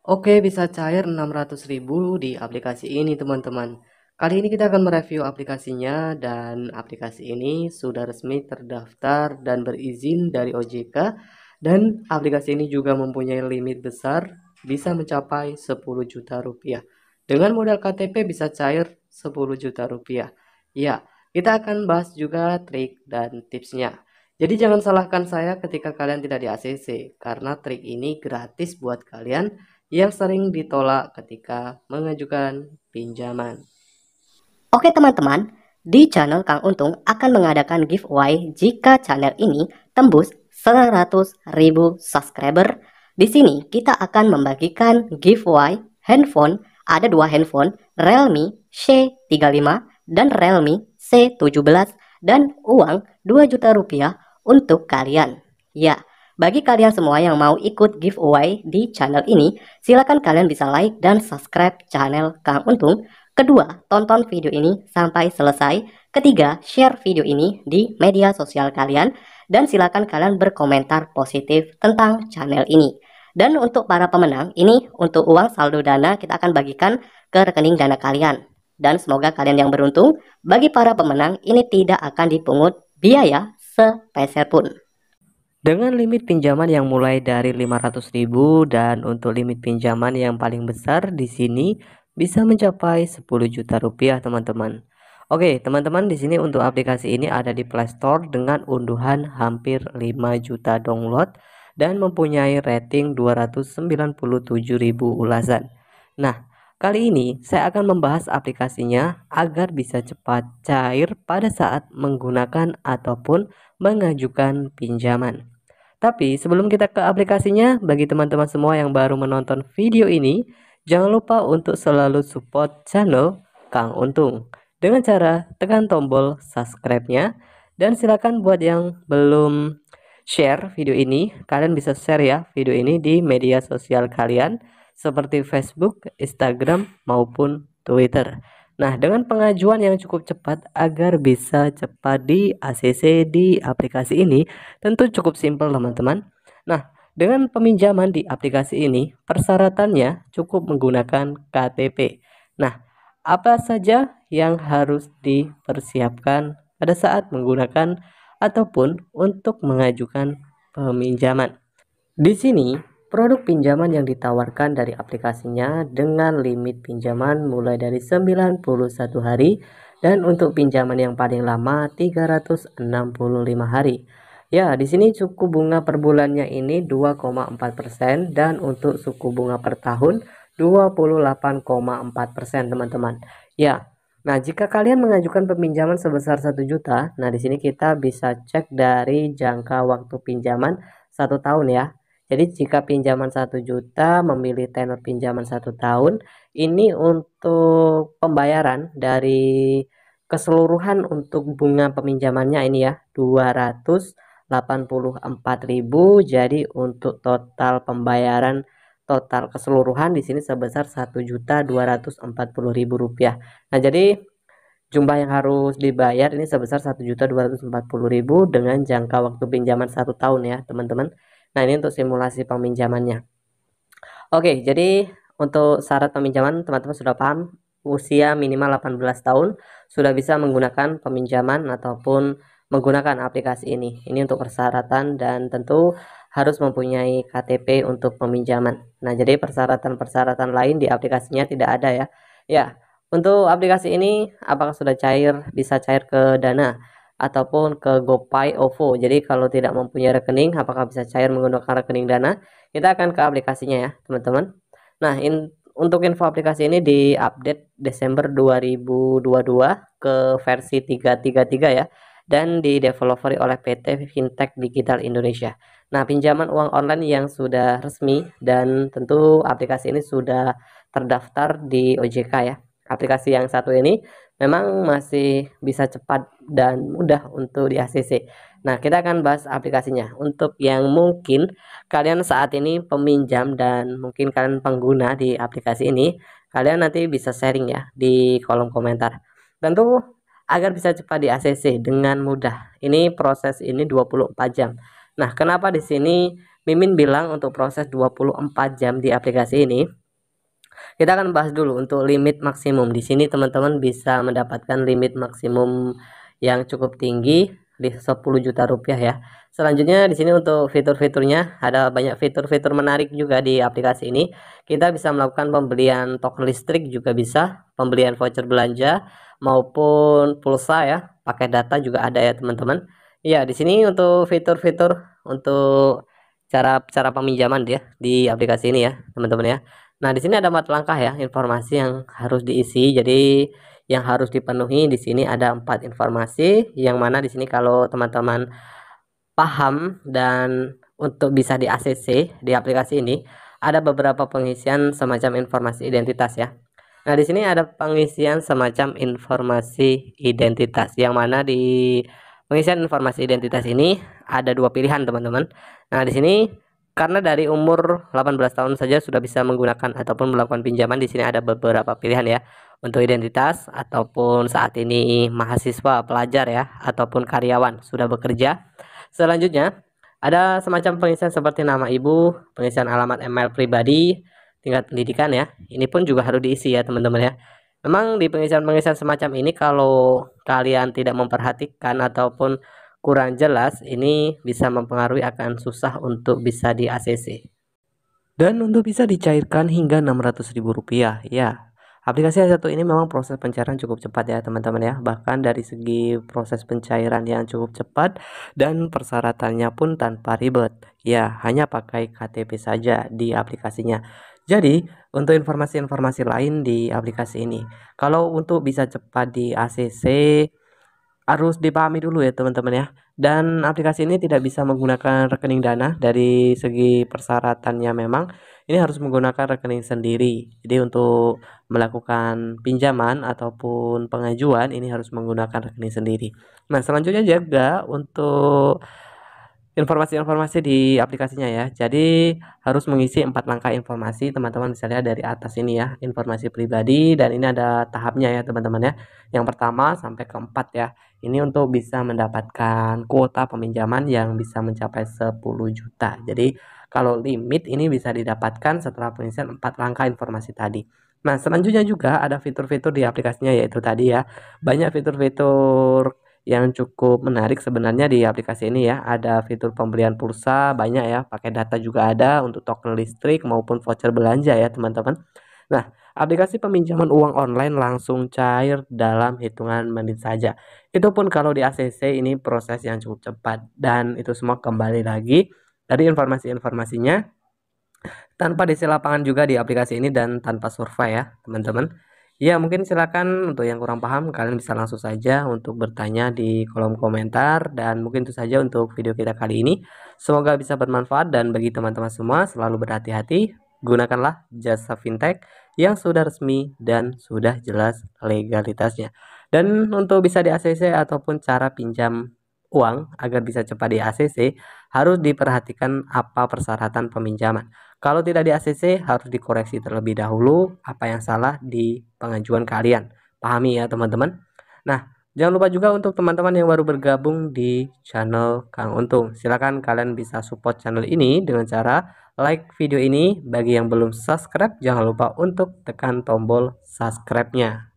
Oke, bisa cair 600.000 di aplikasi ini, teman-teman. Kali ini kita akan mereview aplikasinya dan aplikasi ini sudah resmi terdaftar dan berizin dari OJK dan aplikasi ini juga mempunyai limit besar bisa mencapai 10 juta rupiah. Dengan modal KTP bisa cair 10 juta rupiah. Ya, kita akan bahas juga trik dan tipsnya. Jadi jangan salahkan saya ketika kalian tidak di ACC karena trik ini gratis buat kalian yang sering ditolak ketika mengajukan pinjaman. Oke teman-teman, di channel Kang Untung akan mengadakan giveaway jika channel ini tembus 100.000 subscriber. Di sini kita akan membagikan giveaway handphone, ada dua handphone, Realme C35 dan Realme C17 dan uang 2 juta rupiah untuk kalian. Ya, bagi kalian semua yang mau ikut giveaway di channel ini, silakan kalian bisa like dan subscribe channel Kang Untung. Kedua, tonton video ini sampai selesai. Ketiga, share video ini di media sosial kalian. Dan silakan kalian berkomentar positif tentang channel ini. Dan untuk para pemenang, ini untuk uang saldo dana kita akan bagikan ke rekening dana kalian. Dan semoga kalian yang beruntung, bagi para pemenang ini tidak akan dipungut biaya sepeser pun. Dengan limit pinjaman yang mulai dari 500.000 dan untuk limit pinjaman yang paling besar di sini bisa mencapai 10 juta rupiah, teman-teman. Oke, teman-teman, di sini untuk aplikasi ini ada di Play Store dengan unduhan hampir 5 juta download dan mempunyai rating 297.000 ulasan. Nah, kali ini saya akan membahas aplikasinya agar bisa cepat cair pada saat menggunakan ataupun mengajukan pinjaman. Tapi sebelum kita ke aplikasinya, bagi teman-teman semua yang baru menonton video ini, jangan lupa untuk selalu support channel Kang Untung dengan cara tekan tombol subscribe-nya, dan silakan buat yang belum share video ini, kalian bisa share ya video ini di media sosial kalian seperti Facebook, Instagram maupun Twitter. Nah, dengan pengajuan yang cukup cepat agar bisa cepat di ACC di aplikasi ini, tentu cukup simpel, teman-teman. Nah, dengan peminjaman di aplikasi ini, persyaratannya cukup menggunakan KTP. Nah, apa saja yang harus dipersiapkan pada saat menggunakan ataupun untuk mengajukan peminjaman? Di sini, produk pinjaman yang ditawarkan dari aplikasinya dengan limit pinjaman mulai dari 91 hari dan untuk pinjaman yang paling lama 365 hari. Ya, di sini suku bunga per bulannya ini 2,4% dan untuk suku bunga per tahun 28,4%, teman-teman. Ya. Nah, jika kalian mengajukan peminjaman sebesar 1 juta, nah di sini kita bisa cek dari jangka waktu pinjaman 1 tahun ya. Jadi jika pinjaman 1 juta memilih tenor pinjaman 1 tahun, ini untuk pembayaran dari keseluruhan untuk bunga peminjamannya ini ya 284.000. Jadi untuk total pembayaran total keseluruhan di sini sebesar 1.240.000 rupiah. Nah, jadi jumlah yang harus dibayar ini sebesar 1.240.000 dengan jangka waktu pinjaman 1 tahun ya, teman-teman. Nah, ini untuk simulasi peminjamannya. Oke, jadi untuk syarat peminjaman teman-teman sudah paham, usia minimal 18 tahun sudah bisa menggunakan peminjaman ataupun menggunakan aplikasi ini. Ini untuk persyaratan dan tentu harus mempunyai KTP untuk peminjaman. Nah, jadi persyaratan-persyaratan lain di aplikasinya tidak ada ya. Ya, untuk aplikasi ini apakah sudah cair, bisa cair ke Dana ataupun ke GoPay, OVO. Jadi kalau tidak mempunyai rekening, apakah bisa cair menggunakan rekening Dana? Kita akan ke aplikasinya ya, teman-teman. Nah, untuk info aplikasi ini diupdate Desember 2022 ke versi 333 ya, dan dideveloperi oleh PT Fintech Digital Indonesia. Nah, pinjaman uang online yang sudah resmi dan tentu aplikasi ini sudah terdaftar di OJK ya. Aplikasi yang satu ini memang masih bisa cepat dan mudah untuk di ACC. Nah, kita akan bahas aplikasinya. Untuk yang mungkin kalian saat ini peminjam dan mungkin kalian pengguna di aplikasi ini, kalian nanti bisa sharing ya di kolom komentar. Tentu agar bisa cepat di ACC dengan mudah. Ini proses ini 24 jam. Nah, kenapa di sini Mimin bilang untuk proses 24 jam di aplikasi ini, kita akan bahas dulu untuk limit maksimum. Di sini teman-teman bisa mendapatkan limit maksimum yang cukup tinggi di 10 juta rupiah ya. Selanjutnya di sini untuk fitur-fiturnya, ada banyak fitur-fitur menarik juga di aplikasi ini. Kita bisa melakukan pembelian token listrik, juga bisa pembelian voucher belanja maupun pulsa ya, pakai data juga ada ya teman-teman. Ya, di sini untuk fitur-fitur untuk cara peminjaman dia di aplikasi ini ya teman-teman ya. Nah, di sini ada 4 langkah ya, informasi yang harus diisi. Jadi, yang harus dipenuhi di sini ada 4 informasi, yang mana di sini kalau teman-teman paham dan untuk bisa di ACC di aplikasi ini, ada beberapa pengisian semacam informasi identitas ya. Nah, di sini ada pengisian semacam informasi identitas, yang mana di pengisian informasi identitas ini ada dua pilihan, teman-teman. Nah, di sini karena dari umur 18 tahun saja sudah bisa menggunakan ataupun melakukan pinjaman, di sini ada beberapa pilihan ya. Untuk identitas ataupun saat ini mahasiswa, pelajar ya, ataupun karyawan sudah bekerja. Selanjutnya ada semacam pengisian seperti nama ibu, pengisian alamat email pribadi, tingkat pendidikan ya. Ini pun juga harus diisi ya teman-teman ya. Memang di pengisian-pengisian semacam ini kalau kalian tidak memperhatikan ataupun kurang jelas, ini bisa mempengaruhi akan susah untuk bisa di ACC. Dan untuk bisa dicairkan hingga Rp600.000 ya. Aplikasi yang satu ini memang proses pencairan cukup cepat ya teman-teman ya. Bahkan dari segi proses pencairan yang cukup cepat dan persyaratannya pun tanpa ribet. Ya, hanya pakai KTP saja di aplikasinya. Jadi, untuk informasi-informasi lain di aplikasi ini, kalau untuk bisa cepat di ACC, harus dipahami dulu ya teman-teman ya. Dan aplikasi ini tidak bisa menggunakan rekening dana. Dari segi persyaratannya memang ini harus menggunakan rekening sendiri. Jadi untuk melakukan pinjaman ataupun pengajuan ini harus menggunakan rekening sendiri. Nah, selanjutnya juga untuk informasi-informasi di aplikasinya ya. Jadi harus mengisi 4 langkah informasi. Teman-teman bisa lihat dari atas ini ya, informasi pribadi, dan ini ada tahapnya ya teman-teman ya. Yang pertama sampai keempat ya. Ini untuk bisa mendapatkan kuota peminjaman yang bisa mencapai 10 juta. Jadi kalau limit ini bisa didapatkan setelah pengisian 4 langkah informasi tadi. Nah, selanjutnya juga ada fitur-fitur di aplikasinya, yaitu tadi ya. Banyak fitur-fitur yang cukup menarik sebenarnya di aplikasi ini ya. Ada fitur pembelian pulsa banyak ya, pakai data juga ada untuk token listrik maupun voucher belanja ya teman-teman. Nah, aplikasi peminjaman uang online langsung cair dalam hitungan menit saja. Itu pun kalau di ACC ini proses yang cukup cepat, dan itu semua kembali lagi dari informasi-informasinya tanpa diisi lapangan juga di aplikasi ini dan tanpa survei ya teman-teman. Ya, mungkin silakan untuk yang kurang paham kalian bisa langsung saja untuk bertanya di kolom komentar, dan mungkin itu saja untuk video kita kali ini. Semoga bisa bermanfaat, dan bagi teman-teman semua selalu berhati-hati, gunakanlah jasa fintech yang sudah resmi dan sudah jelas legalitasnya. Dan untuk bisa di ACC ataupun cara pinjam uang agar bisa cepat di ACC, harus diperhatikan apa persyaratan peminjaman. Kalau tidak di ACC, harus dikoreksi terlebih dahulu apa yang salah di pengajuan kalian. Pahami ya teman-teman. Nah, jangan lupa juga untuk teman-teman yang baru bergabung di channel Kang Untung. Silakan kalian bisa support channel ini dengan cara like video ini. Bagi yang belum subscribe, jangan lupa untuk tekan tombol subscribe-nya.